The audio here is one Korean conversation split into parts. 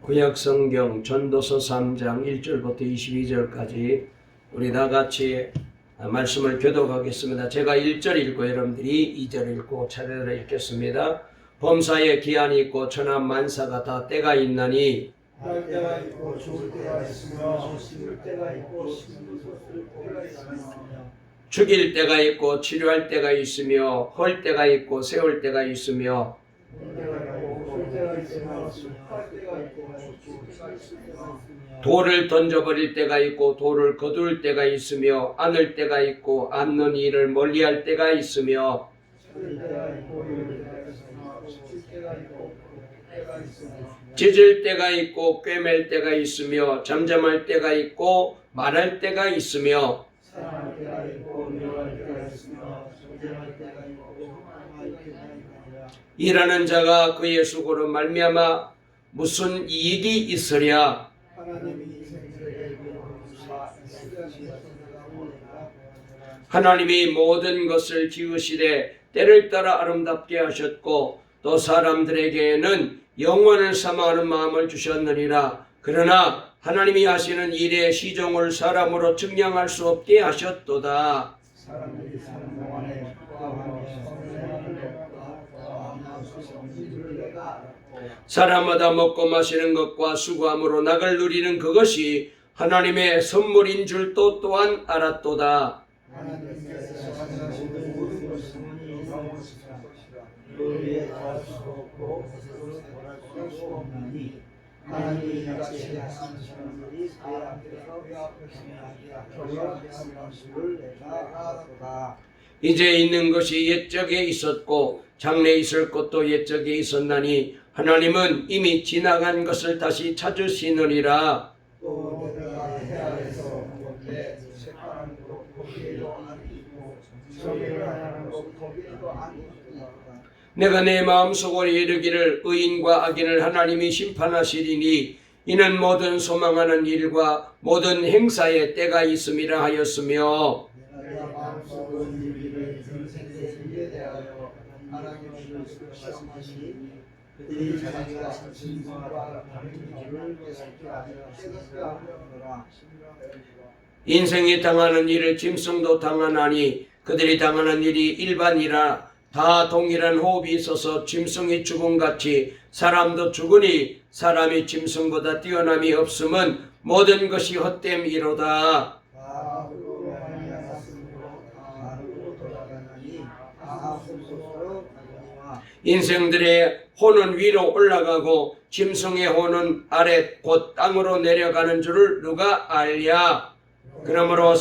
구약성경 전도서 3장 1절부터 22절까지 우리 다 같이 말씀을 교독하겠습니다. 제가 1절 읽고 여러분들이 2절 읽고 차례로 읽겠습니다. 범사에 기한이 있고 천하 만사가 다 때가 있나니 할 때가 있고 좋을 때가 있으며 심을 때가 있고 심을 때가 있으며 죽일 때가 있고 치료할 때가 있으며 헐 때가 있고 세울 때가 있으며 돌을 던져버릴 때가 있고 돌을 거둘 때가 있으며 안을 때가 있고 안는 일을 멀리할 때가 있으며 찢을 때가 있고 꿰맬 때가 있으며 잠잠할 때가 있고 말할 때가 있으며 일하는 자가 그의 수고로 말미암아 무슨 이익이 있으랴. 하나님이 모든 것을 지으시되 때를 따라 아름답게 하셨고 또 사람들에게는 영원을 사모하는 마음을 주셨느니라. 그러나 하나님이 하시는 일의 시종을 사람으로 측량할 수 없게 하셨도다. 사람마다 먹고 마시는 것과 수고함으로 낙을 누리는 그것이 하나님의 선물인 줄도 또한 알았도다. 이제 있는 것이 옛적에 있었고 장래 있을 것도 옛적에 있었나니 하나님은 이미 지나간 것을 다시 찾으시느니라. 내가 내 마음속으로 이르기를 의인과 악인을 하나님이 심판하시리니 이는 모든 소망하는 일과 모든 행사에 때가 있음이라 하였으며 인생이 당하는 일을 짐승도 당하나니 그들이 당하는 일이 일반이라 다 동일한 호흡이 있어서 짐승이 죽음같이 사람도 죽으니 사람이 짐승보다 뛰어남이 없음은 모든 것이 헛됨이로다. 인생들의 혼은 위로 올라가고 짐승의 혼은 아래 곧 땅으로 내려가는 줄을 누가 알랴. 그러므로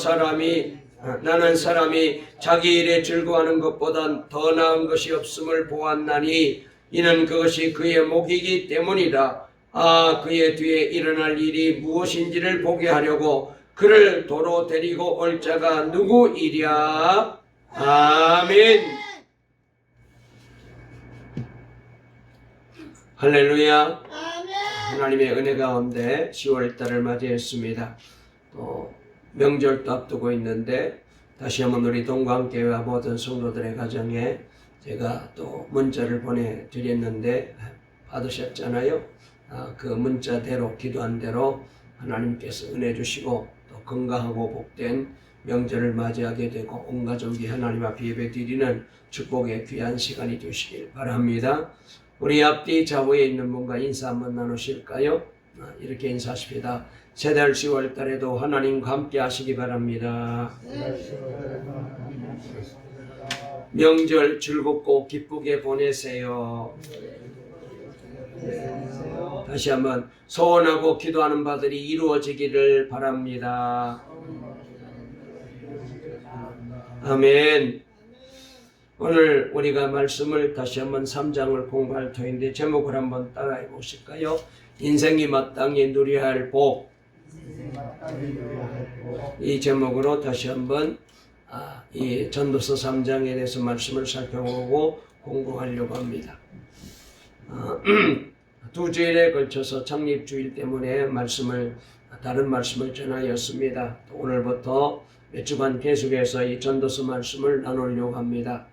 나는 사람이 자기 일에 즐거워하는 것보단 더 나은 것이 없음을 보았나니 이는 그것이 그의 목이기 때문이라. 그의 뒤에 일어날 일이 무엇인지를 보게 하려고 그를 도로 데리고 올 자가 누구이랴. 아멘. 할렐루야. 하나님의 은혜 가운데 10월달을 맞이했습니다. 명절도 앞두고 있는데 다시 한번 우리 동광교회와 모든 성도들의 가정에 제가 또 문자를 보내드렸는데 받으셨잖아요. 그 문자대로 기도한 대로 하나님께서 은혜 주시고 또 건강하고 복된 명절을 맞이하게 되고 온 가족이 하나님 앞에 예배드리는 축복의 귀한 시간이 되시길 바랍니다. 우리 앞뒤 좌우에 있는 분과 인사 한번 나누실까요? 이렇게 인사하십니다. 새달 10월 달에도 하나님과 함께 하시기 바랍니다. 명절 즐겁고 기쁘게 보내세요. 다시 한번 소원하고 기도하는 바들이 이루어지기를 바랍니다. 아멘. 오늘 우리가 말씀을 다시 한번 3장을 공부할 터인데 제목을 한번 따라해 보실까요? 인생이 마땅히 누려야 할 복. 이 제목으로 다시 한번 이 전도서 3장에 대해서 말씀을 살펴보고 공부하려고 합니다. 두 주일에 걸쳐서 창립주일 때문에 다른 말씀을 전하였습니다. 오늘부터 몇 주간 계속해서 이 전도서 말씀을 나누려고 합니다.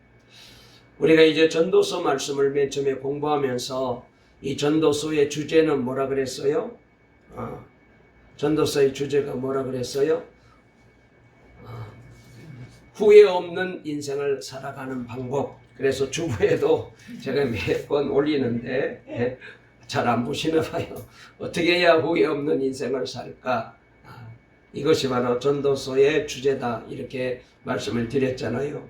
우리가 이제 전도서 말씀을 맨 처음에 공부하면서 이 전도서의 주제는 뭐라 그랬어요? 전도서의 주제가 뭐라 그랬어요? 후회 없는 인생을 살아가는 방법. 그래서 주부에도 제가 매번 올리는데 잘 안 보시나 봐요. 어떻게 해야 후회 없는 인생을 살까? 이것이 바로 전도서의 주제다. 이렇게 말씀을 드렸잖아요.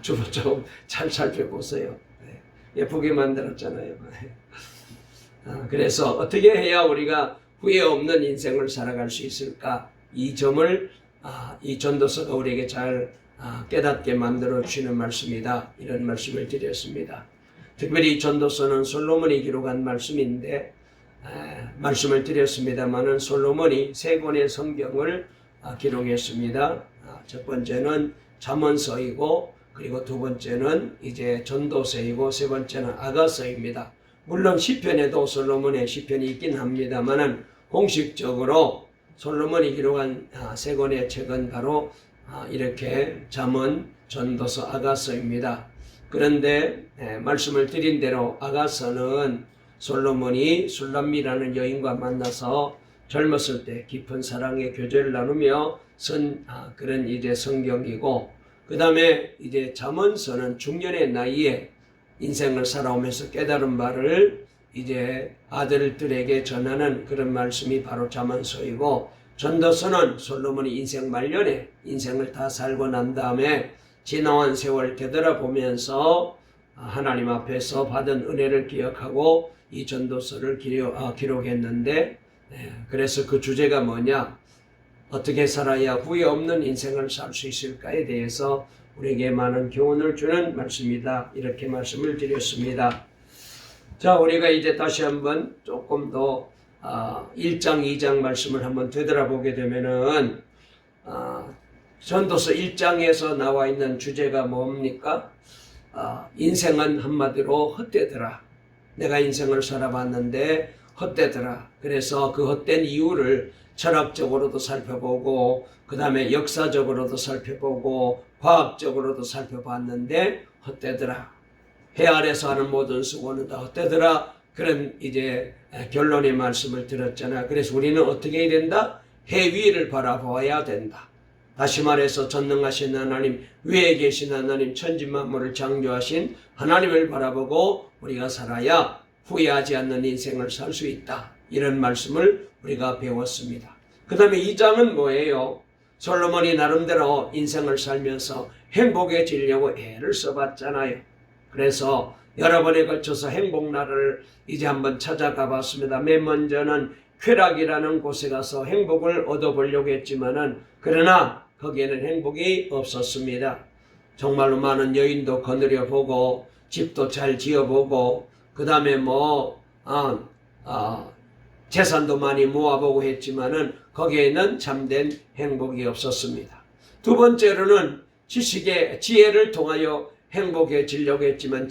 주부 좀 잘 살펴보세요. 예쁘게 만들었잖아요. 그래서 어떻게 해야 우리가 후회 없는 인생을 살아갈 수 있을까? 이 점을 이 전도서가 우리에게 잘 깨닫게 만들어 주시는 말씀이다. 이런 말씀을 드렸습니다. 특별히 이 전도서는 솔로몬이 기록한 말씀인데 말씀을 드렸습니다마는 솔로몬이 3권의 성경을 기록했습니다. 첫 번째는 잠언서이고 그리고 두 번째는 이제 전도서이고 세 번째는 아가서입니다. 물론 시편에도 솔로몬의 시편이 있긴 합니다만은 공식적으로 솔로몬이 기록한 3권의 책은 바로 이렇게 잠언, 전도서, 아가서입니다. 그런데 말씀을 드린 대로 아가서는 솔로몬이 술람미라는 여인과 만나서 젊었을 때 깊은 사랑의 교제를 나누며 쓴 그런 이제 성경이고, 그 다음에 이제 잠언서는 중년의 나이에 인생을 살아오면서 깨달은 바를 이제 아들들에게 전하는 그런 말씀이 바로 잠언서이고, 전도서는 솔로몬이 인생 말년에 인생을 다 살고 난 다음에 지나온 세월 되돌아보면서 하나님 앞에서 받은 은혜를 기억하고 이 전도서를 기록했는데, 그래서 그 주제가 뭐냐? 어떻게 살아야 후회 없는 인생을 살 수 있을까에 대해서 우리에게 많은 교훈을 주는 말씀이다. 이렇게 말씀을 드렸습니다. 자, 우리가 이제 다시 한번 조금 더 1장, 2장 말씀을 한번 되돌아보게 되면은 전도서 1장에서 나와 있는 주제가 뭡니까? 인생은 한마디로 헛되더라. 내가 인생을 살아봤는데 헛되더라. 그래서 그 헛된 이유를 철학적으로도 살펴보고 그 다음에 역사적으로도 살펴보고 과학적으로도 살펴봤는데 헛되더라. 해 아래서 하는 모든 수고는 다 헛되더라. 그런 이제 결론의 말씀을 들었잖아. 그래서 우리는 어떻게 해야 된다? 해 위를 바라보아야 된다. 다시 말해서 전능하신 하나님, 위에 계신 하나님, 천지만물을 창조하신 하나님을 바라보고 우리가 살아야 후회하지 않는 인생을 살 수 있다. 이런 말씀을 우리가 배웠습니다. 그 다음에 2장은 뭐예요? 솔로몬이 나름대로 인생을 살면서 행복해지려고 애를 써봤잖아요. 그래서 여러 번에 걸쳐서 행복나라를 이제 한번 찾아가 봤습니다. 맨 먼저는 쾌락이라는 곳에 가서 행복을 얻어보려고 했지만은 그러나 거기에는 행복이 없었습니다. 정말로 많은 여인도 거느려 보고 집도 잘 지어보고 그 다음에 재산도 많이 모아보고 했지만은 거기에는 참된 행복이 없었습니다. 두 번째로는 지혜를 통하여 행복해지려고 했지만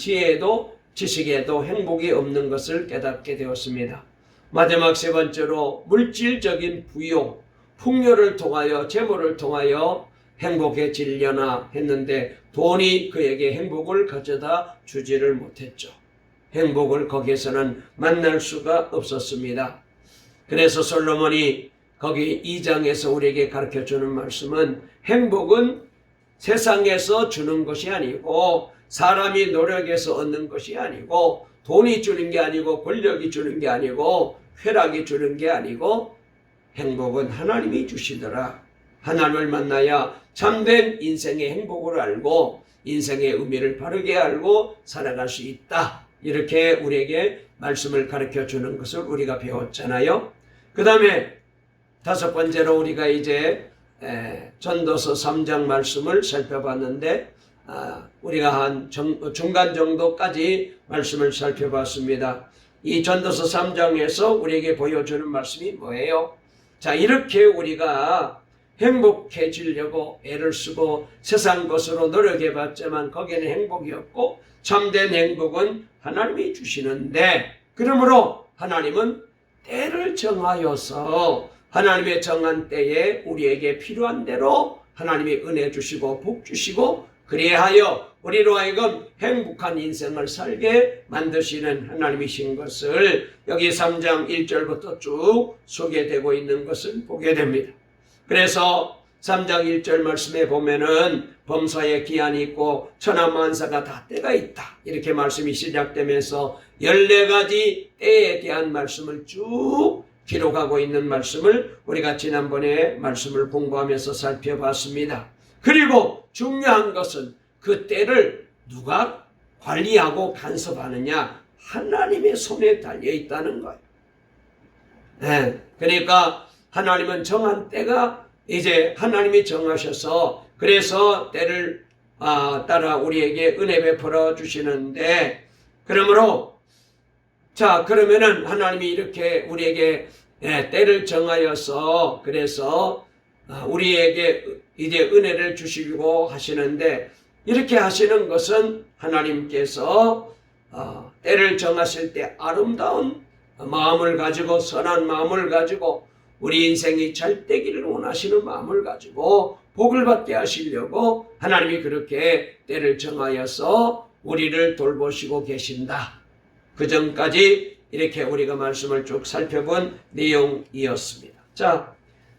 지식에도 행복이 없는 것을 깨닫게 되었습니다. 마지막 세 번째로 물질적인 부요, 풍요를 통하여 재물을 통하여 행복해지려나 했는데 돈이 그에게 행복을 가져다 주지를 못했죠. 행복을 거기에서는 만날 수가 없었습니다. 그래서 솔로몬이 거기 2장에서 우리에게 가르쳐주는 말씀은 행복은 세상에서 주는 것이 아니고 사람이 노력해서 얻는 것이 아니고 돈이 주는 게 아니고 권력이 주는 게 아니고 쾌락이 주는 게 아니고 행복은 하나님이 주시더라. 하나님을 만나야 참된 인생의 행복을 알고 인생의 의미를 바르게 알고 살아갈 수 있다. 이렇게 우리에게 말씀을 가르쳐주는 것을 우리가 배웠잖아요. 그 다음에 다섯 번째로 우리가 이제 전도서 3장 말씀을 살펴봤는데 우리가 한 중간 정도까지 말씀을 살펴봤습니다. 이 전도서 3장에서 우리에게 보여주는 말씀이 뭐예요? 자, 이렇게 우리가 행복해지려고 애를 쓰고 세상 것으로 노력해봤지만 거기에는 행복이 없고 참된 행복은 하나님이 주시는데, 그러므로 하나님은 때를 정하여서 하나님의 정한 때에 우리에게 필요한 대로 하나님이 은혜 주시고 복 주시고 그리하여 우리로 하여금 행복한 인생을 살게 만드시는 하나님이신 것을 여기 3장 1절부터 쭉 소개되고 있는 것을 보게 됩니다. 그래서 3장 1절 말씀에 보면은 범사에 기한이 있고 천하만사가 다 때가 있다, 이렇게 말씀이 시작되면서 14가지 때에 대한 말씀을 쭉 기록하고 있는 말씀을 우리가 지난번에 말씀을 공부하면서 살펴봤습니다. 그리고 중요한 것은 그 때를 누가 관리하고 간섭하느냐, 하나님의 손에 달려 있다는 거예요. 네, 그러니까 하나님은 정한 때가 이제 하나님이 정하셔서, 그래서 때를 따라 우리에게 은혜 베풀어 주시는데, 그러므로 자, 그러면은 하나님이 이렇게 우리에게 때를 정하여서 그래서 우리에게 이제 은혜를 주시고 하시는데, 이렇게 하시는 것은 하나님께서 때를 정하실 때 아름다운 마음을 가지고, 선한 마음을 가지고, 우리 인생이 잘 되기를 원하시는 마음을 가지고 복을 받게 하시려고 하나님이 그렇게 때를 정하여서 우리를 돌보시고 계신다. 그 전까지 이렇게 우리가 말씀을 쭉 살펴본 내용이었습니다. 자,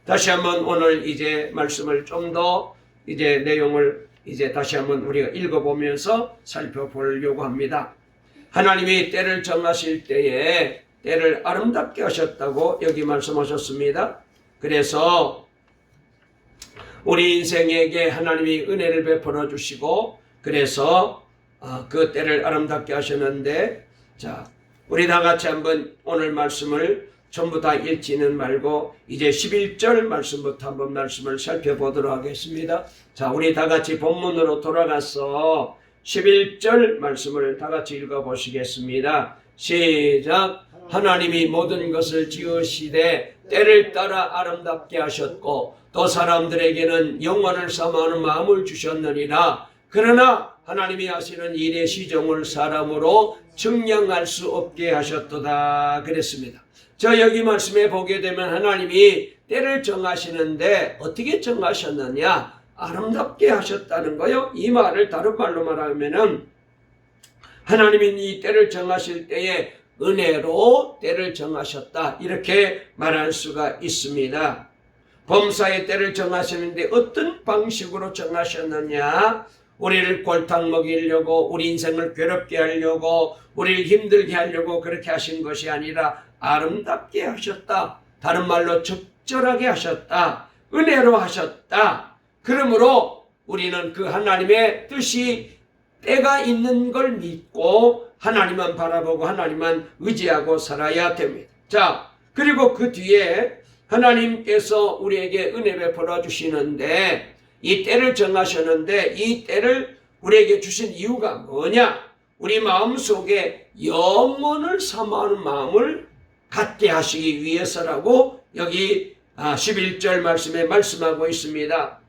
다시 한번 오늘 이제 말씀을 좀 더 이제 내용을 이제 다시 한번 우리가 읽어보면서 살펴보려고 합니다. 하나님이 때를 정하실 때에 때를 아름답게 하셨다고 여기 말씀하셨습니다. 그래서 우리 인생에게 하나님이 은혜를 베풀어 주시고, 그래서 그 때를 아름답게 하셨는데, 자, 우리 다 같이 한번 오늘 말씀을 전부 다 읽지는 말고 이제 11절 말씀부터 한번 말씀을 살펴보도록 하겠습니다. 자, 우리 다 같이 본문으로 돌아가서 11절 말씀을 다 같이 읽어보시겠습니다. 시작. 하나님이 모든 것을 지으시되 때를 따라 아름답게 하셨고 또 사람들에게는 영원을 사모하는 마음을 주셨느니라. 그러나 하나님이 하시는 일의 시종을 사람으로 측량할 수 없게 하셨도다. 그랬습니다. 저 여기 말씀에 보게 되면 하나님이 때를 정하시는데 어떻게 정하셨느냐? 아름답게 하셨다는 거요. 이 말을 다른 말로 말하면은 하나님이 이 때를 정하실 때에 은혜로 때를 정하셨다, 이렇게 말할 수가 있습니다. 범사의 때를 정하시는데 어떤 방식으로 정하셨느냐? 우리를 골탕 먹이려고, 우리 인생을 괴롭게 하려고, 우리를 힘들게 하려고 그렇게 하신 것이 아니라 아름답게 하셨다. 다른 말로 적절하게 하셨다. 은혜로 하셨다. 그러므로 우리는 그 하나님의 뜻이 때가 있는 걸 믿고 하나님만 바라보고 하나님만 의지하고 살아야 됩니다. 자, 그리고 그 뒤에 하나님께서 우리에게 은혜 베풀어 주시는데 이 때를 정하셨는데 이 때를 우리에게 주신 이유가 뭐냐? 우리 마음속에 영원을 사모하는 마음을 갖게 하시기 위해서라고 여기 11절 말씀에 말씀하고 있습니다.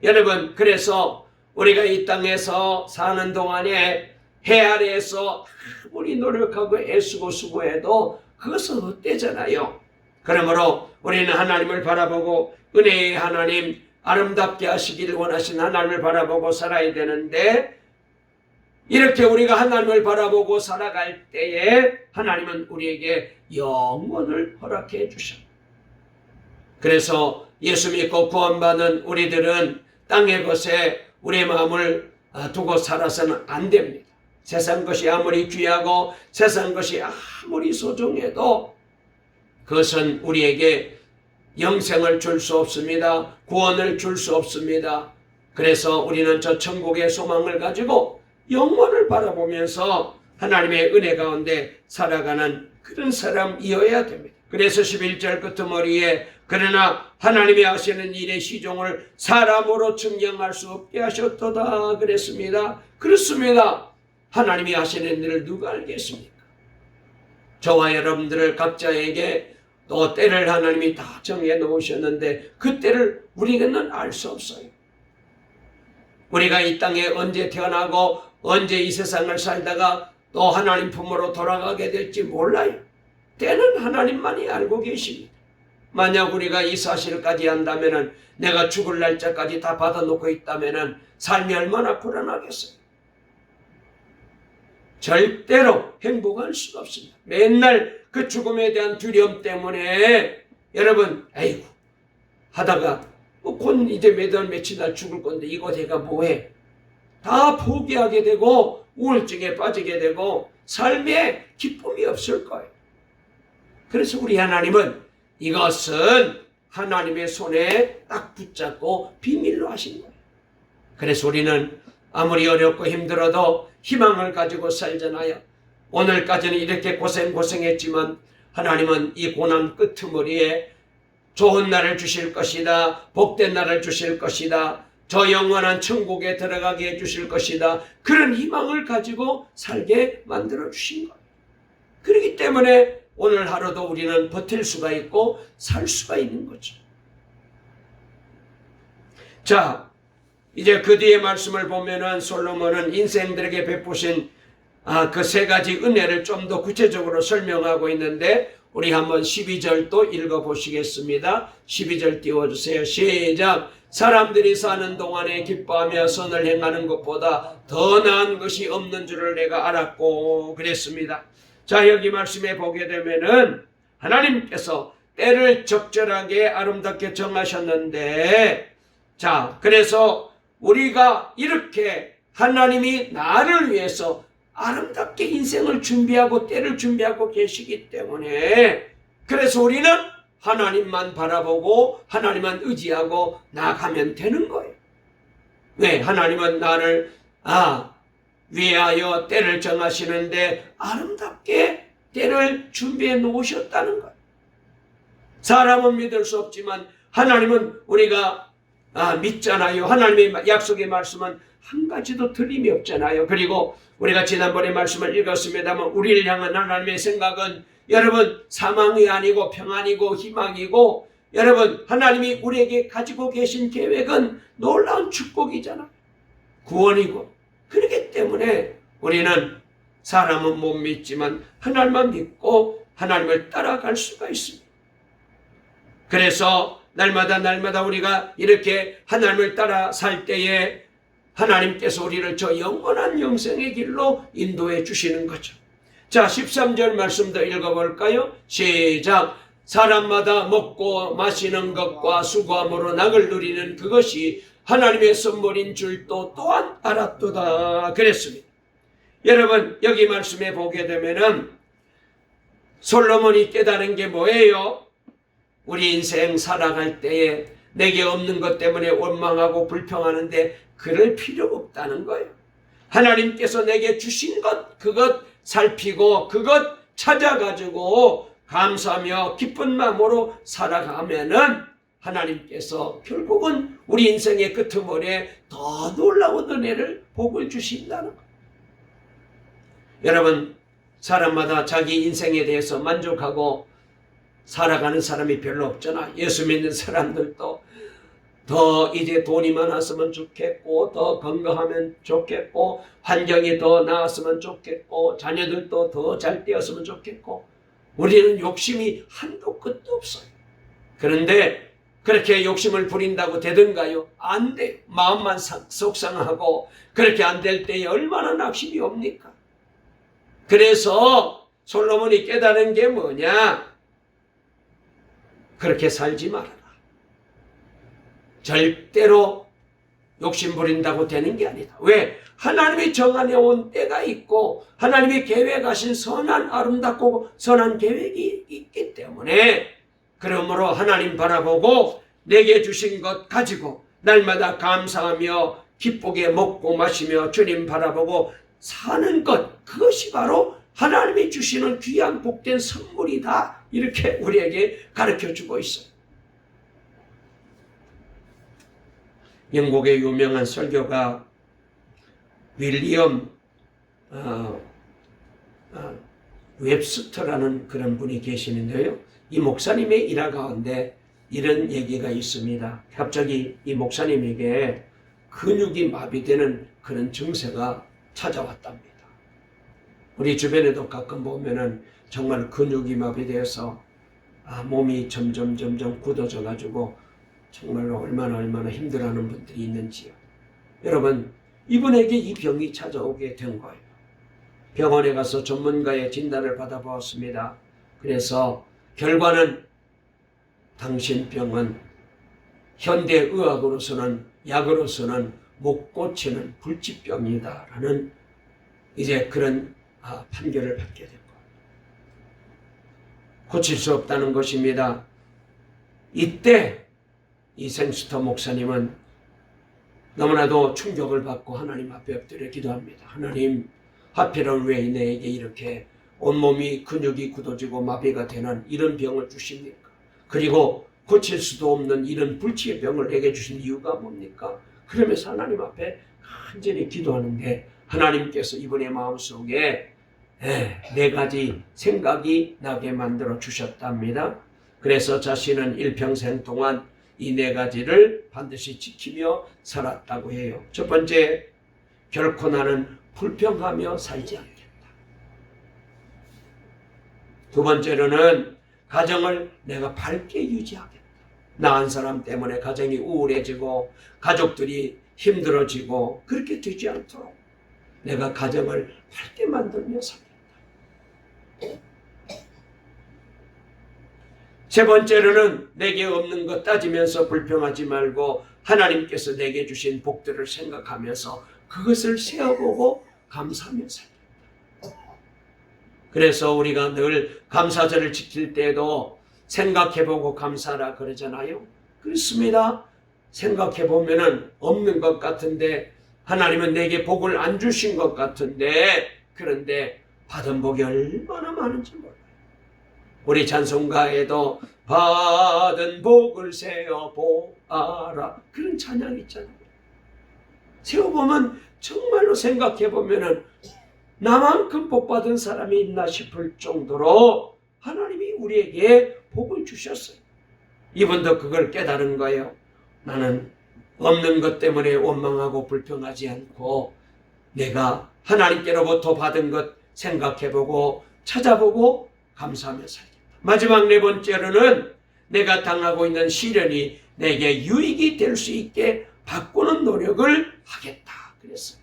여러분, 그래서 우리가 이 땅에서 사는 동안에 해 아래에서 아무리 노력하고 애쓰고 수고해도 그것은 헛되잖아요. 그러므로 우리는 하나님을 바라보고 은혜의 하나님, 아름답게 하시기를 원하시는 하나님을 바라보고 살아야 되는데, 이렇게 우리가 하나님을 바라보고 살아갈 때에 하나님은 우리에게 영원을 허락해 주셨다. 그래서 예수 믿고 구원받은 우리들은 땅의 것에 우리의 마음을 두고 살아서는 안 됩니다. 세상 것이 아무리 귀하고 세상 것이 아무리 소중해도 그것은 우리에게 영생을 줄 수 없습니다. 구원을 줄 수 없습니다. 그래서 우리는 저 천국의 소망을 가지고 영원을 바라보면서 하나님의 은혜 가운데 살아가는 그런 사람이어야 됩니다. 그래서 11절 끝머리에 그러나 하나님이 하시는 일의 시종을 사람으로 측량할 수 없게 하셨도다 그랬습니다. 그렇습니다. 하나님이 하시는 일을 누가 알겠습니까? 저와 여러분들을 각자에게 또 때를 하나님이 다 정해 놓으셨는데 그 때를 우리는 알 수 없어요. 우리가 이 땅에 언제 태어나고 언제 이 세상을 살다가 또 하나님 품으로 돌아가게 될지 몰라요. 때는 하나님만이 알고 계십니다. 만약 우리가 이 사실까지 한다면은 내가 죽을 날짜까지 다 받아놓고 있다면은 삶이 얼마나 불안하겠어요. 절대로 행복할 수가 없습니다. 맨날 그 죽음에 대한 두려움 때문에 여러분 에이구 하다가 곧 이제 매달 며칠 날 죽을 건데 이거 내가 뭐해? 다 포기하게 되고 우울증에 빠지게 되고 삶에 기쁨이 없을 거예요. 그래서 우리 하나님은 이것은 하나님의 손에 딱 붙잡고 비밀로 하신 거예요. 그래서 우리는 아무리 어렵고 힘들어도 희망을 가지고 살잖아요. 오늘까지는 이렇게 고생했지만 하나님은 이 고난 끄트머리에 좋은 날을 주실 것이다. 복된 날을 주실 것이다. 저 영원한 천국에 들어가게 해주실 것이다. 그런 희망을 가지고 살게 만들어 주신 거예요. 그렇기 때문에 오늘 하루도 우리는 버틸 수가 있고 살 수가 있는 거죠. 자, 이제 그 뒤에 말씀을 보면은 솔로몬은 인생들에게 베푸신 그 세 가지 은혜를 좀 더 구체적으로 설명하고 있는데 우리 한번 12절도 읽어보시겠습니다. 12절 띄워주세요. 시작. 사람들이 사는 동안에 기뻐하며 선을 행하는 것보다 더 나은 것이 없는 줄을 내가 알았고 그랬습니다. 자, 여기 말씀에 보게 되면은 하나님께서 때를 적절하게 아름답게 정하셨는데 자, 그래서 우리가 이렇게 하나님이 나를 위해서 아름답게 인생을 준비하고 때를 준비하고 계시기 때문에 그래서 우리는 하나님만 바라보고 하나님만 의지하고 나가면 되는 거예요. 왜? 하나님은 나를 위하여 때를 정하시는데 아름답게 때를 준비해 놓으셨다는 거예요. 사람은 믿을 수 없지만 하나님은 우리가 믿잖아요. 하나님의 약속의 말씀은 한 가지도 틀림이 없잖아요. 그리고 우리가 지난번에 말씀을 읽었습니다만 우리를 향한 하나님의 생각은 여러분 사망이 아니고 평안이고 희망이고 여러분 하나님이 우리에게 가지고 계신 계획은 놀라운 축복이잖아요. 구원이고 그렇기 때문에 우리는 사람은 못 믿지만 하나님만 믿고 하나님을 따라갈 수가 있습니다. 그래서 날마다 우리가 이렇게 하나님을 따라 살 때에 하나님께서 우리를 저 영원한 영생의 길로 인도해 주시는 거죠. 자, 13절 말씀도 읽어볼까요? 시작. 사람마다 먹고 마시는 것과 수고함으로 낙을 누리는 그것이 하나님의 선물인 줄도 또한 알았도다 그랬습니다. 여러분 여기 말씀에 보게 되면은 솔로몬이 깨달은 게 뭐예요? 우리 인생 살아갈 때에 내게 없는 것 때문에 원망하고 불평하는데 그럴 필요가 없다는 거예요. 하나님께서 내게 주신 것 그것 살피고 그것 찾아가지고 감사하며 기쁜 마음으로 살아가면은 하나님께서 결국은 우리 인생의 끄트머리에 더 놀라운 은혜를 복을 주신다는 거예요. 여러분 사람마다 자기 인생에 대해서 만족하고 살아가는 사람이 별로 없잖아. 예수 믿는 사람들도 더 이제 돈이 많았으면 좋겠고 더 건강하면 좋겠고 환경이 더 나았으면 좋겠고 자녀들도 더 잘 되었으면 좋겠고 우리는 욕심이 한도 끝도 없어요. 그런데 그렇게 욕심을 부린다고 되든가요? 안 돼요. 마음만 속상하고 그렇게 안 될 때에 얼마나 낙심이 옵니까? 그래서 솔로몬이 깨달은 게 뭐냐? 그렇게 살지 말아라. 절대로 욕심 부린다고 되는 게 아니다. 왜? 하나님이 정해온 때가 있고 하나님이 계획하신 선한 아름답고 선한 계획이 있기 때문에 그러므로 하나님 바라보고 내게 주신 것 가지고 날마다 감사하며 기쁘게 먹고 마시며 주님 바라보고 사는 것 그것이 바로 하나님이 주시는 귀한 복된 선물이다. 이렇게 우리에게 가르쳐주고 있어요. 영국의 유명한 설교가 윌리엄 웹스터라는 그런 분이 계시는데요. 이 목사님의 일화 가운데 이런 얘기가 있습니다. 갑자기 이 목사님에게 근육이 마비되는 그런 증세가 찾아왔답니다. 우리 주변에도 가끔 보면은 정말 근육이 마비되어서 몸이 점점 굳어져 가지고 정말로 얼마나 힘들어하는 분들이 있는지요. 여러분, 이분에게 이 병이 찾아오게 된 거예요. 병원에 가서 전문가의 진단을 받아보았습니다. 그래서 결과는 당신 병은 현대의학으로서는, 약으로서는 못 고치는 불치병이다라는 이제 그런 판결을 받게 된 거예요. 고칠 수 없다는 것입니다. 이때 이 생스터 목사님은 너무나도 충격을 받고 하나님 앞에 엎드려 기도합니다. 하나님, 하필은 왜 내게 이렇게 온몸이 근육이 굳어지고 마비가 되는 이런 병을 주십니까? 그리고 고칠 수도 없는 이런 불치의 병을 내게 주신 이유가 뭡니까? 그러면서 하나님 앞에 간절히 기도하는데 하나님께서 이분의 마음속에 네 가지 생각이 나게 만들어 주셨답니다. 그래서 자신은 일평생 동안 이 네 가지를 반드시 지키며 살았다고 해요. 첫 번째, 결코 나는 불평하며 살지 않겠다. 두 번째로는 가정을 내가 밝게 유지하겠다. 낳은 사람 때문에 가정이 우울해지고 가족들이 힘들어지고 그렇게 되지 않도록 내가 가정을 밝게 만들며 살겠다. 세 번째로는 내게 없는 것 따지면서 불평하지 말고 하나님께서 내게 주신 복들을 생각하면서 그것을 세어보고 감사하며 살겠다. 그래서 우리가 늘 감사절을 지킬 때에도 생각해보고 감사하라 그러잖아요. 그렇습니다. 생각해보면 없는 것 같은데 하나님은 내게 복을 안 주신 것 같은데 그런데 받은 복이 얼마나 많은지 몰라요. 우리 찬송가에도 받은 복을 세어보아라 그런 찬양이 있잖아요. 세어보면 정말로 생각해보면 나만큼 복받은 사람이 있나 싶을 정도로 하나님이 우리에게 복을 주셨어요. 이분도 그걸 깨달은 거예요. 나는 없는 것 때문에 원망하고 불평하지 않고 내가 하나님께로부터 받은 것 생각해보고 찾아보고 감사하며 살겠다. 마지막 네 번째로는 내가 당하고 있는 시련이 내게 유익이 될 수 있게 바꾸는 노력을 하겠다 그랬어요.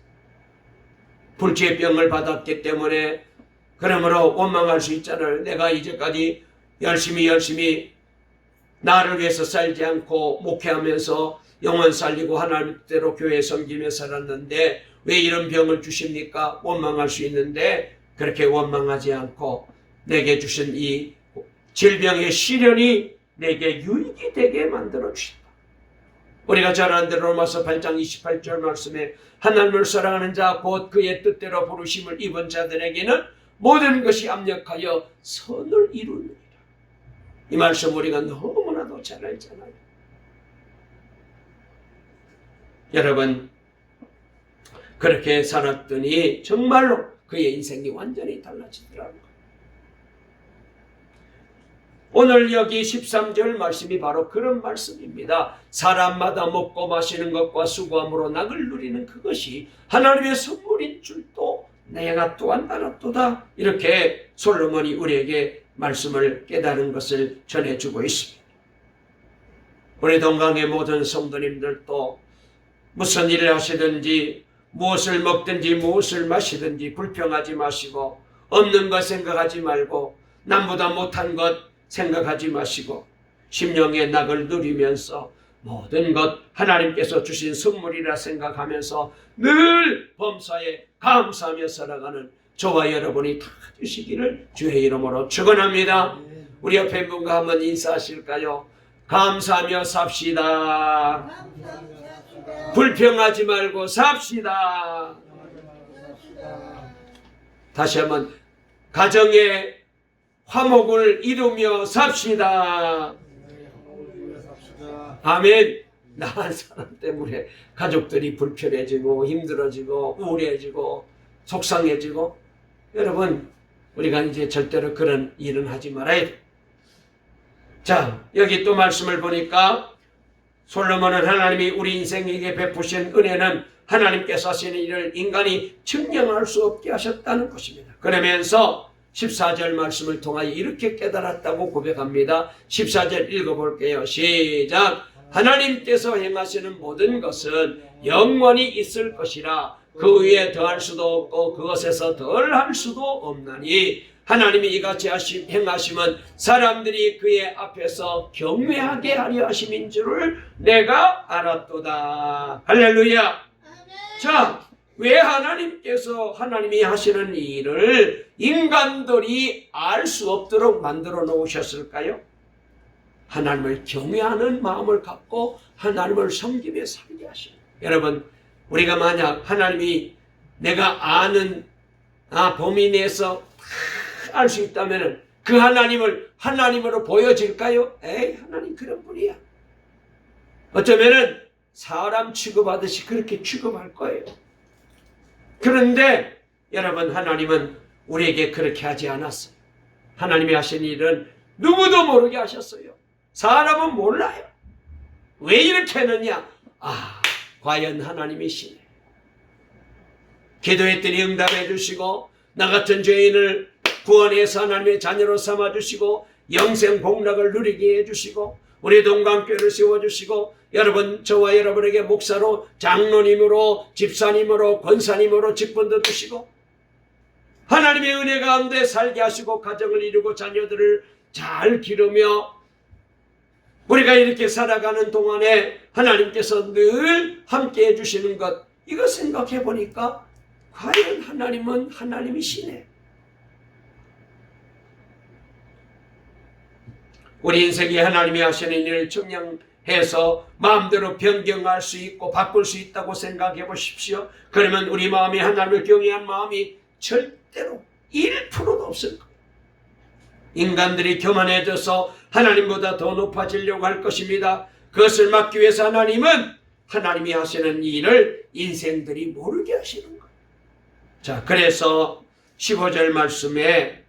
불치의 병을 받았기 때문에 그러므로 원망할 수 있잖아요. 내가 이제까지 열심히 나를 위해서 살지 않고 목회하면서 영혼 살리고 하나님대로 교회 섬기며 살았는데 왜 이런 병을 주십니까? 원망할 수 있는데 그렇게 원망하지 않고 내게 주신 이 질병의 시련이 내게 유익이 되게 만들어 주신다. 우리가 잘 아는 대로 로마서 8장 28절 말씀에 하나님을 사랑하는 자 곧 그의 뜻대로 부르심을 입은 자들에게는 모든 것이 압력하여 선을 이루느니라. 이 말씀 우리가 너무나도 잘 알잖아요. 여러분, 그렇게 살았더니 정말로 그의 인생이 완전히 달라지더라고요. 오늘 여기 13절 말씀이 바로 그런 말씀입니다. 사람마다 먹고 마시는 것과 수고함으로 낙을 누리는 그것이 하나님의 선물인 줄도 내가 또한 알았도다. 이렇게 솔로몬이 우리에게 말씀을 깨달은 것을 전해주고 있습니다. 우리 동강의 모든 성도님들도 무슨 일을 하시든지 무엇을 먹든지 무엇을 마시든지 불평하지 마시고 없는 것 생각하지 말고 남보다 못한 것 생각하지 마시고 심령의 낙을 누리면서 모든 것 하나님께서 주신 선물이라 생각하면서 늘 범사에 감사하며 살아가는 저와 여러분이 다 되시기를 주의 이름으로 축원합니다. 우리 옆에 분과 한번 인사하실까요? 감사하며 삽시다. 불평하지 말고 삽시다. 다시 한번 가정의 화목을 이루며 삽시다. 아멘. 나한 사람 때문에 가족들이 불편해지고 힘들어지고 우울해지고 속상해지고 여러분 우리가 이제 절대로 그런 일은 하지 말아야 돼. 자, 여기 또 말씀을 보니까 솔로몬은 하나님이 우리 인생에게 베푸신 은혜는 하나님께서 하시는 일을 인간이 증명할 수 없게 하셨다는 것입니다. 그러면서 14절 말씀을 통하여 이렇게 깨달았다고 고백합니다. 14절 읽어볼게요. 시작. 하나님께서 행하시는 모든 것은 영원히 있을 것이라 그 위에 더할 수도 없고 그것에서 덜할 수도 없나니 하나님이 이같이 행하심은 사람들이 그의 앞에서 경외하게 하려 하심인 줄을 내가 알았도다. 할렐루야. 자, 왜 하나님이 하시는 일을 인간들이 알 수 없도록 만들어 놓으셨을까요? 하나님을 경외하는 마음을 갖고 하나님을 섬기며 살게 하시는. 여러분, 우리가 만약 하나님이 내가 아는 범위 내에서 알 수 있다면 그 하나님을 하나님으로 보여질까요? 에이, 하나님 그런 분이야. 어쩌면은 사람 취급하듯이 그렇게 취급할 거예요. 그런데 여러분, 하나님은 우리에게 그렇게 하지 않았어요. 하나님이 하신 일은 누구도 모르게 하셨어요. 사람은 몰라요. 왜 이렇게 했느냐? 과연 하나님이시네. 기도했더니 응답해 주시고 나 같은 죄인을 구원해서 하나님의 자녀로 삼아주시고 영생 복락을 누리게 해주시고 우리 동방교회를 세워주시고 여러분, 저와 여러분에게 목사로, 장로님으로, 집사님으로, 권사님으로 직분도 주시고 하나님의 은혜 가운데 살게 하시고 가정을 이루고 자녀들을 잘 기르며 우리가 이렇게 살아가는 동안에 하나님께서 늘 함께 해주시는 것, 이거 생각해 보니까 과연 하나님은 하나님이시네. 우리 인생에 하나님이 하시는 일을 청량해서 마음대로 변경할 수 있고 바꿀 수 있다고 생각해 보십시오. 그러면 우리 마음이 하나님을 경외한 마음이 절대로 1%도 없을 거예요. 인간들이 교만해져서 하나님보다 더 높아지려고 할 것입니다. 그것을 막기 위해서 하나님은 하나님이 하시는 일을 인생들이 모르게 하시는 거예요. 자, 그래서 15절 말씀에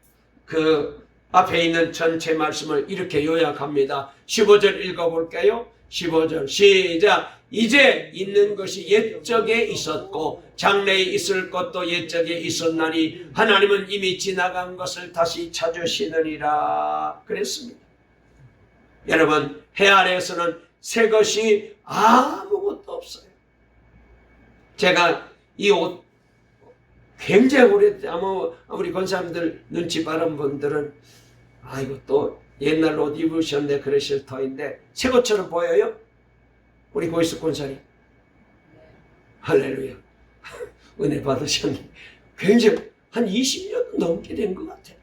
그 앞에 있는 전체 말씀을 이렇게 요약합니다. 15절 읽어볼까요? 15절 시작. 이제 있는 것이 옛적에 있었고 장래에 있을 것도 옛적에 있었나니 하나님은 이미 지나간 것을 다시 찾으시느니라 그랬습니다. 여러분, 해 아래에서는 새 것이 아무것도 없어요. 제가 이 옷 굉장히 오래, 우리 권사님들 눈치 빠른 분들은 이거 또 옛날 옷 입으셨네 그러실 터인데 새 것처럼 보여요? 우리 고이스 권사님. 할렐루야. 은혜 받으셨네. 굉장히 한 20년 넘게 된 것 같아요.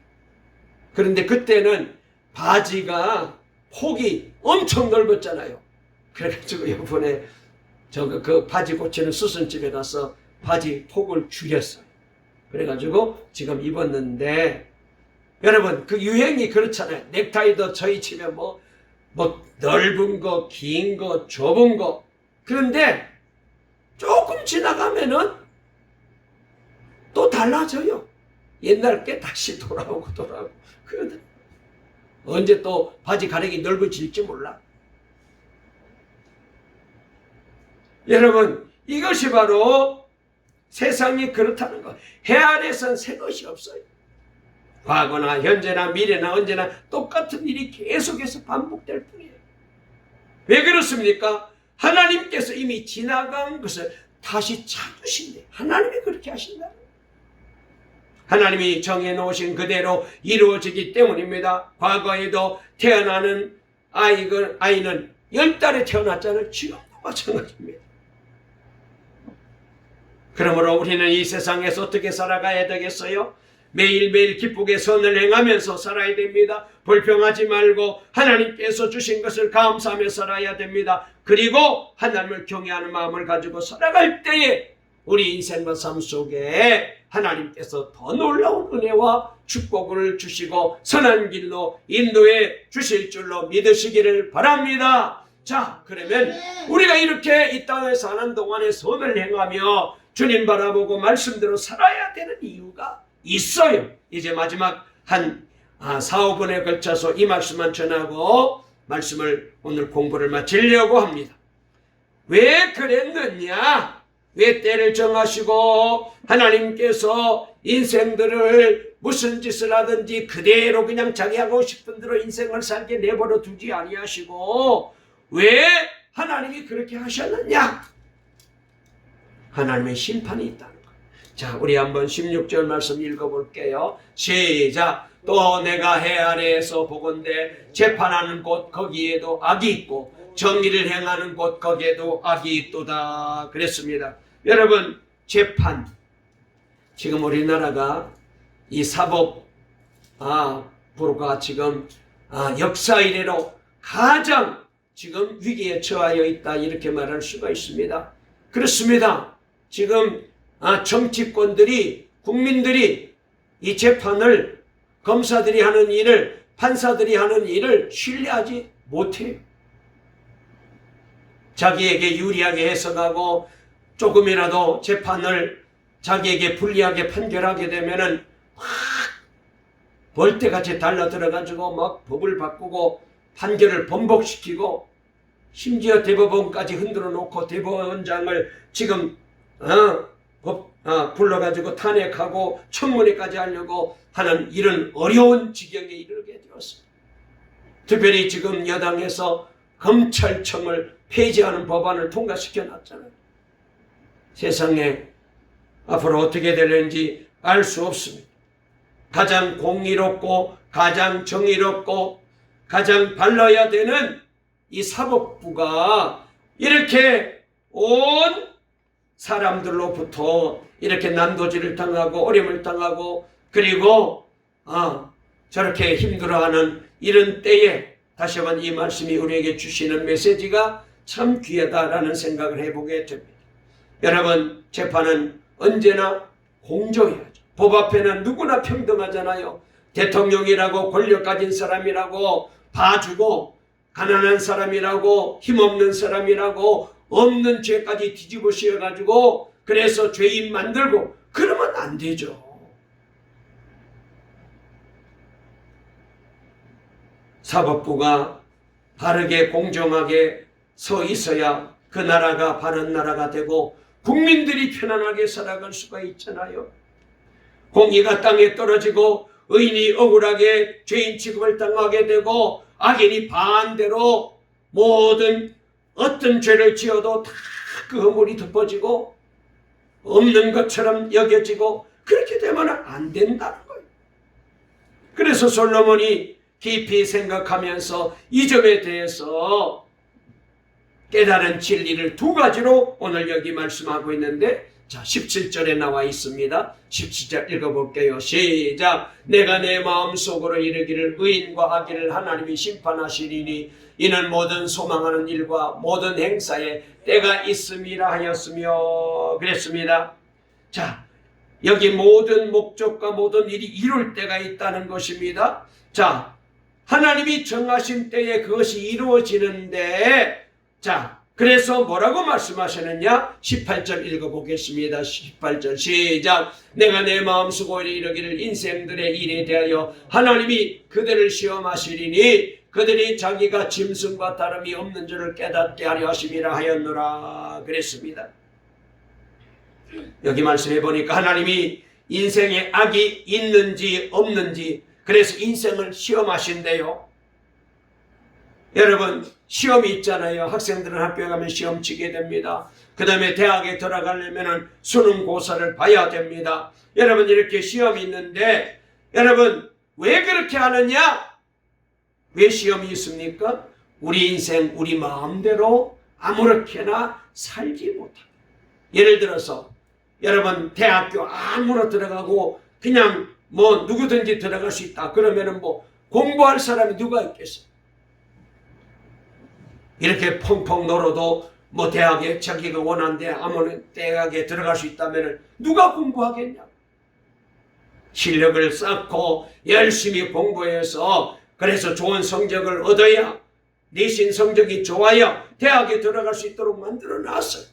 그런데 그때는 바지가 폭이 엄청 넓었잖아요. 그래가지고 이번에 그 바지 고치는 수선집에 가서 바지 폭을 줄였어요. 그래가지고 지금 입었는데 여러분, 그 유행이 그렇잖아요. 넥타이도 저희 치면 뭐 넓은 거, 긴 거, 좁은 거. 그런데 조금 지나가면은 또 달라져요. 옛날 게 다시 돌아오고. 그런데 언제 또 바지 가랭이 넓어질지 몰라. 여러분, 이것이 바로 세상이 그렇다는 거. 해 아래선 새 것이 없어요. 과거나 현재나 미래나 언제나 똑같은 일이 계속해서 반복될 뿐이에요. 왜 그렇습니까? 하나님께서 이미 지나간 것을 다시 찾으신대. 하나님이 그렇게 하신다. 하나님이 정해놓으신 그대로 이루어지기 때문입니다. 과거에도 태어나는 아이는 10달에 태어났잖아요. 지금도 마찬가지입니다. 그러므로 우리는 이 세상에서 어떻게 살아가야 되겠어요? 매일매일 기쁘게 선을 행하면서 살아야 됩니다. 불평하지 말고 하나님께서 주신 것을 감사하며 살아야 됩니다. 그리고 하나님을 경외하는 마음을 가지고 살아갈 때에 우리 인생과 삶 속에 하나님께서 더 놀라운 은혜와 축복을 주시고 선한 길로 인도해 주실 줄로 믿으시기를 바랍니다. 자, 그러면 우리가 이렇게 이 땅에 사는 동안에 선을 행하며 주님 바라보고 말씀대로 살아야 되는 이유가 있어요. 이제 마지막 한 4-5분에 걸쳐서 이 말씀만 전하고 말씀을 오늘 공부를 마치려고 합니다. 왜 그랬느냐? 왜 때를 정하시고 하나님께서 인생들을 무슨 짓을 하든지 그대로 그냥 자기 하고 싶은 대로 인생을 살게 내버려 두지 아니하시고 왜 하나님이 그렇게 하셨느냐? 하나님의 심판이 있다는 것. 자, 우리 한번 16절 말씀 읽어볼게요. 시작. 또 내가 해 아래에서 보건대 재판하는 곳 거기에도 악이 있고 정의를 행하는 곳 거기에도 악이 있도다 그랬습니다. 여러분, 재판, 지금 우리나라가 이 사법부가 지금 역사 이래로 가장 지금 위기에 처하여 있다 이렇게 말할 수가 있습니다. 그렇습니다. 지금 정치권들이, 국민들이 이 재판을, 검사들이 하는 일을, 판사들이 하는 일을 신뢰하지 못해요. 자기에게 유리하게 해석하고 조금이라도 재판을 자기에게 불리하게 판결하게 되면은 막 벌떼같이 달라들어가지고 막 법을 바꾸고 판결을 번복시키고 심지어 대법원까지 흔들어 놓고 대법원장을 지금 불러가지고 탄핵하고 청문회까지 하려고 하는 이런 어려운 지경에 이르게 되었습니다. 특별히 지금 여당에서 검찰청을 폐지하는 법안을 통과시켜 놨잖아요. 세상에 앞으로 어떻게 되는지 알 수 없습니다. 가장 공의롭고 가장 정의롭고 가장 발라야 되는 이 사법부가 이렇게 온 사람들로부터 이렇게 난도질을 당하고 어려움을 당하고 그리고 저렇게 힘들어하는 이런 때에 다시 한번 이 말씀이 우리에게 주시는 메시지가 참 귀하다라는 생각을 해보게 됩니다. 여러분, 재판은 언제나 공정해야죠. 법 앞에는 누구나 평등하잖아요. 대통령이라고 권력 가진 사람이라고 봐주고 가난한 사람이라고 힘없는 사람이라고 없는 죄까지 뒤집어 씌워가지고 그래서 죄인 만들고 그러면 안 되죠. 사법부가 바르게 공정하게 서 있어야 그 나라가 바른 나라가 되고 국민들이 편안하게 살아갈 수가 있잖아요. 공의가 땅에 떨어지고 의인이 억울하게 죄인 취급을 당하게 되고 악인이 반대로 모든 어떤 죄를 지어도 다 그 허물이 덮어지고 없는 것처럼 여겨지고 그렇게 되면 안 된다는 거예요. 그래서 솔로몬이 깊이 생각하면서 이 점에 대해서 깨달은 진리를 두 가지로 오늘 여기 말씀하고 있는데, 자, 17절에 나와 있습니다. 17절 읽어볼게요. 시작. 내가 내 마음속으로 이르기를 의인과 악인을 하나님이 심판하시리니 이는 모든 소망하는 일과 모든 행사에 때가 있음이라 하였으며 그랬습니다. 자, 여기 모든 목적과 모든 일이 이룰 때가 있다는 것입니다. 자, 하나님이 정하신 때에 그것이 이루어지는데, 자, 그래서 뭐라고 말씀하시느냐? 18절 읽어보겠습니다. 18절 시작. 내가 내 마음속으로 이르기를 인생들의 일에 대하여 하나님이 그들을 시험하시리니 그들이 자기가 짐승과 다름이 없는 줄을 깨닫게 하려 하심이라 하였노라 그랬습니다. 여기 말씀해 보니까 하나님이 인생에 악이 있는지 없는지 그래서 인생을 시험하신대요. 여러분, 시험이 있잖아요. 학생들은 학교에 가면 시험 치게 됩니다. 그 다음에 대학에 들어가려면 수능고사를 봐야 됩니다. 여러분, 이렇게 시험이 있는데 여러분 왜 그렇게 하느냐? 왜 시험이 있습니까? 우리 인생 우리 마음대로 아무렇게나 살지 못합니다. 예를 들어서 여러분 대학교 아무나 들어가고 그냥 뭐 누구든지 들어갈 수 있다 그러면은 뭐 공부할 사람이 누가 있겠어요? 이렇게 펑펑 놀아도 뭐 대학에 자기가 원하는데 아무나 대학에 들어갈 수 있다면 누가 공부하겠냐? 실력을 쌓고 열심히 공부해서 그래서 좋은 성적을 얻어야 내신 성적이 좋아야 대학에 들어갈 수 있도록 만들어 놨어요.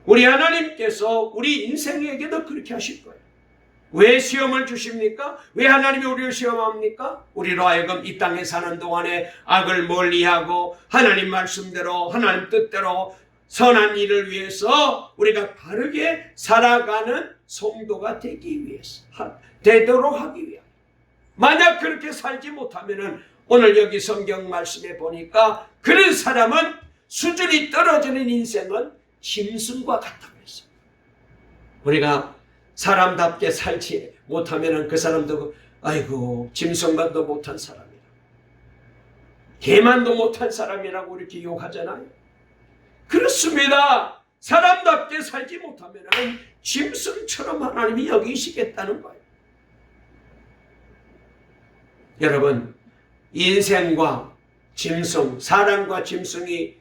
우리 하나님께서 우리 인생에게도 그렇게 하실 거예요. 왜 시험을 주십니까? 왜 하나님이 우리를 시험합니까? 우리로 하여금 이 땅에 사는 동안에 악을 멀리하고 하나님 말씀대로 하나님 뜻대로 선한 일을 위해서 우리가 바르게 살아가는 성도가 되도록 하기 위해. 만약 그렇게 살지 못하면은 오늘 여기 성경 말씀에 보니까 그런 사람은 수준이 떨어지는 인생은 짐승과 같다고 했어요. 우리가 사람답게 살지 못하면은 그 사람도 아이고 짐승만도 못한 사람이라, 개만도 못한 사람이라고 이렇게 욕하잖아요. 그렇습니다. 사람답게 살지 못하면은 짐승처럼 하나님이 여기시겠다는 거예요. 여러분, 인생과 짐승, 사람과 짐승이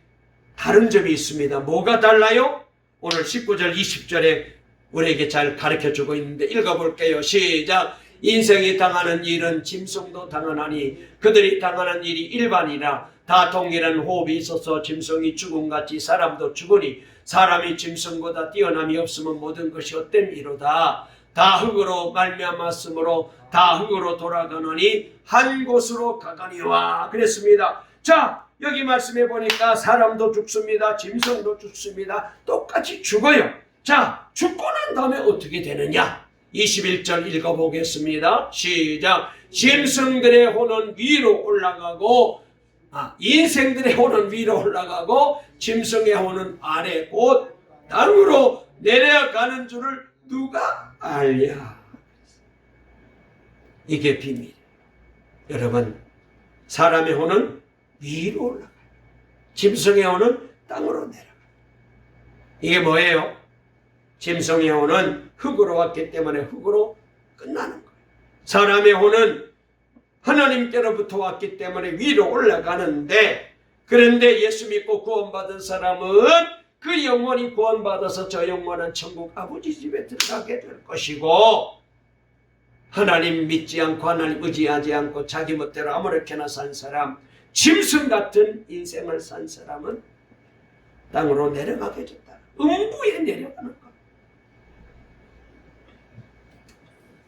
다른 점이 있습니다. 뭐가 달라요? 오늘 19절 20절에 우리에게 잘 가르쳐주고 있는데 읽어볼게요. 시작. 인생이 당하는 일은 짐승도 당하나니 그들이 당하는 일이 일반이라 다 동일한 호흡이 있어서 짐승이 죽음같이 사람도 죽으니 사람이 짐승보다 뛰어남이 없으면 모든 것이 헛됨이로다. 다 흙으로 말미암았으므로 다 흙으로 돌아가노니 한 곳으로 가거니와 그랬습니다. 자, 여기 말씀해 보니까 사람도 죽습니다. 짐승도 죽습니다. 똑같이 죽어요. 자, 죽고 난 다음에 어떻게 되느냐? 21절 읽어보겠습니다. 시작. 짐승들의 혼은 위로 올라가고 인생들의 혼은 위로 올라가고 짐승의 혼은 아래 곧 땅으로 내려가는 줄을 누가 알랴. 이게 비밀. 여러분, 사람의 혼은 위로 올라가요. 짐승의 혼은 땅으로 내려가요. 이게 뭐예요? 짐승의 혼은 흙으로 왔기 때문에 흙으로 끝나는 거예요. 사람의 혼은 하나님께로부터 왔기 때문에 위로 올라가는데, 그런데 예수 믿고 구원받은 사람은 그 영혼이 구원받아서 저 영혼은 천국 아버지 집에 들어가게 될 것이고, 하나님 믿지 않고 하나님 의지하지 않고 자기 멋대로 아무렇게나 산 사람, 짐승 같은 인생을 산 사람은 땅으로 내려가게 됐다. 음부에 내려가는 것.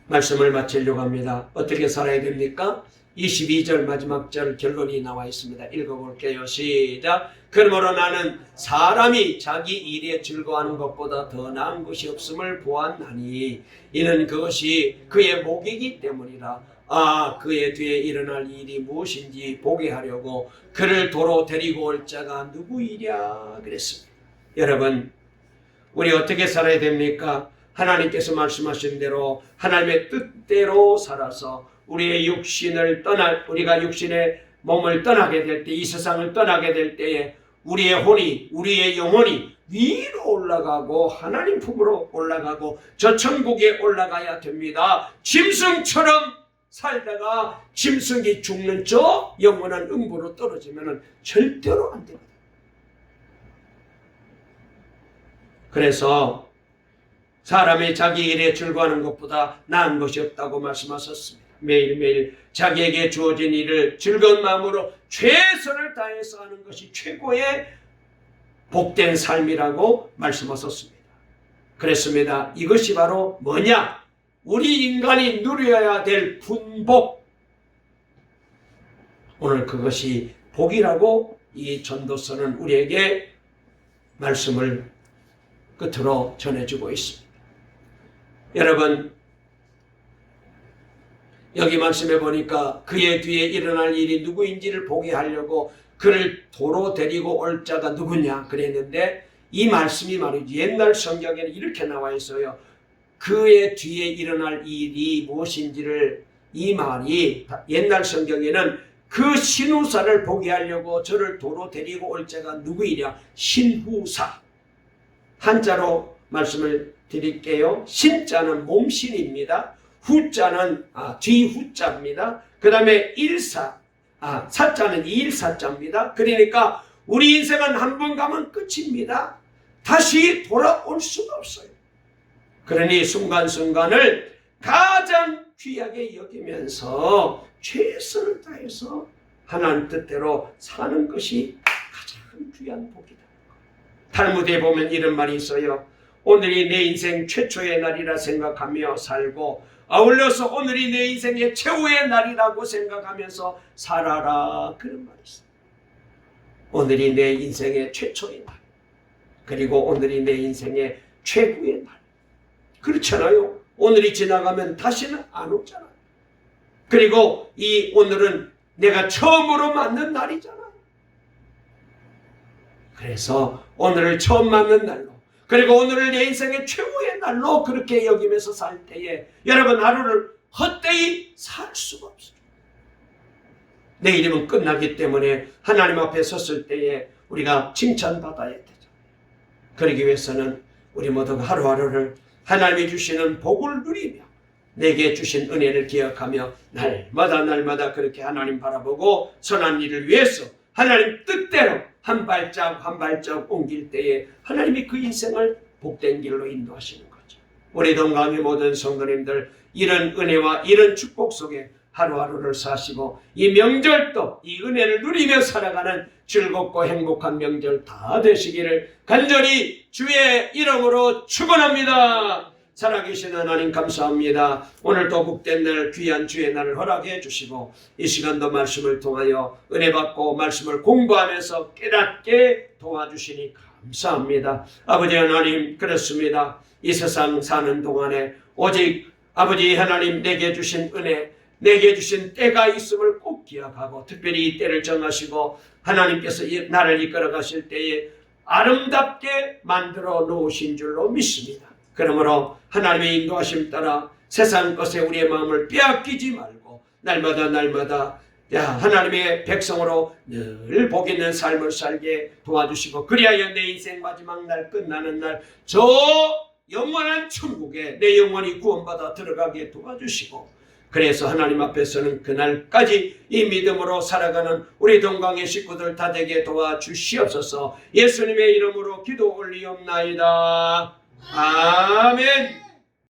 말씀을 마치려고 합니다. 어떻게 살아야 됩니까? 22절 마지막 절 결론이 나와 있습니다. 읽어볼게요. 시작. 그러므로 나는 사람이 자기 일에 즐거워하는 것보다 더 나은 것이 없음을 보았나니 이는 그것이 그의 목이기 때문이라. 그의 뒤에 일어날 일이 무엇인지 보게 하려고 그를 도로 데리고 올 자가 누구이랴 그랬습니다. 여러분, 우리 어떻게 살아야 됩니까? 하나님께서 말씀하신 대로 하나님의 뜻대로 살아서 우리의 육신을 우리가 육신의 몸을 떠나게 될 때, 이 세상을 떠나게 될 때에 우리의 혼이, 우리의 영혼이 위로 올라가고 하나님 품으로 올라가고 저 천국에 올라가야 됩니다. 짐승처럼 살다가 짐승이 죽는 저 영원한 음부로 떨어지면 절대로 안 됩니다. 그래서 사람이 자기 일에 즐거워하는 것보다 나은 것이 없다고 말씀하셨습니다. 매일매일 자기에게 주어진 일을 즐거운 마음으로 최선을 다해서 하는 것이 최고의 복된 삶이라고 말씀하셨습니다. 그랬습니다. 이것이 바로 뭐냐? 우리 인간이 누려야 될 분복. 오늘 그것이 복이라고 이 전도서는 우리에게 말씀을 끝으로 전해주고 있습니다. 여러분, 여기 말씀해 보니까 그의 뒤에 일어날 일이 누구인지를 보게 하려고 그를 도로 데리고 올 자가 누구냐 그랬는데, 이 말씀이 말이죠. 옛날 성경에는 이렇게 나와 있어요. 그의 뒤에 일어날 일이 무엇인지를, 이 말이 옛날 성경에는 그 신후사를 보게 하려고 저를 도로 데리고 올 자가 누구이냐? 신후사. 한자로 말씀을 드릴게요. 신자는 몸신입니다. 후자는 뒤후자입니다. 그 다음에 사자는 일사자입니다. 그러니까 우리 인생은 한 번 가면 끝입니다. 다시 돌아올 수가 없어요. 그러니 순간순간을 가장 귀하게 여기면서 최선을 다해서 하나님 뜻대로 사는 것이 가장 귀한 복이다. 탈무드에 보면 이런 말이 있어요. 오늘이 내 인생 최초의 날이라 생각하며 살고 아울러서 오늘이 내 인생의 최후의 날이라고 생각하면서 살아라. 그런 말이 있어요. 오늘이 내 인생의 최초의 날. 그리고 오늘이 내 인생의 최고의 날. 그렇잖아요. 오늘이 지나가면 다시는 안 오잖아요. 그리고 이 오늘은 내가 처음으로 맞는 날이잖아요. 그래서 오늘을 처음 맞는 날로, 그리고 오늘을 내 인생의 최고의 날로 그렇게 여기면서 살 때에 여러분 하루를 헛되이 살 수가 없어요. 내일이면 끝나기 때문에 하나님 앞에 섰을 때에 우리가 칭찬받아야 되죠. 그러기 위해서는 우리 모두가 하루하루를 하나님이 주시는 복을 누리며 내게 주신 은혜를 기억하며 날마다 그렇게 하나님 바라보고 선한 일을 위해서 하나님 뜻대로 한 발짝 한 발짝 옮길 때에 하나님이 그 인생을 복된 길로 인도하시는 거죠. 우리 동강의 모든 성도님들 이런 은혜와 이런 축복 속에 하루하루를 사시고 이 명절도 이 은혜를 누리며 살아가는 즐겁고 행복한 명절 다 되시기를 간절히 주의 이름으로 축원합니다. 살아계신 하나님 감사합니다. 오늘도 복된 날 귀한 주의 날을 허락해 주시고 이 시간도 말씀을 통하여 은혜 받고 말씀을 공부하면서 깨닫게 도와주시니 감사합니다. 아버지 하나님 그렇습니다. 이 세상 사는 동안에 오직 아버지 하나님 내게 주신 은혜 내게 주신 때가 있음을 꼭 기억하고 특별히 이 때를 정하시고 하나님께서 나를 이끌어 가실 때에 아름답게 만들어 놓으신 줄로 믿습니다. 그러므로 하나님의 인도하심 따라 세상 것에 우리의 마음을 빼앗기지 말고 날마다 하나님의 백성으로 늘 복 있는 삶을 살게 도와주시고 그리하여 내 인생 마지막 날 끝나는 날 저 영원한 천국에 내 영혼이 구원받아 들어가게 도와주시고 그래서 하나님 앞에서는 그날까지 이 믿음으로 살아가는 우리 동강의 식구들 다 되게 도와주시옵소서. 예수님의 이름으로 기도 올리옵나이다. 아멘.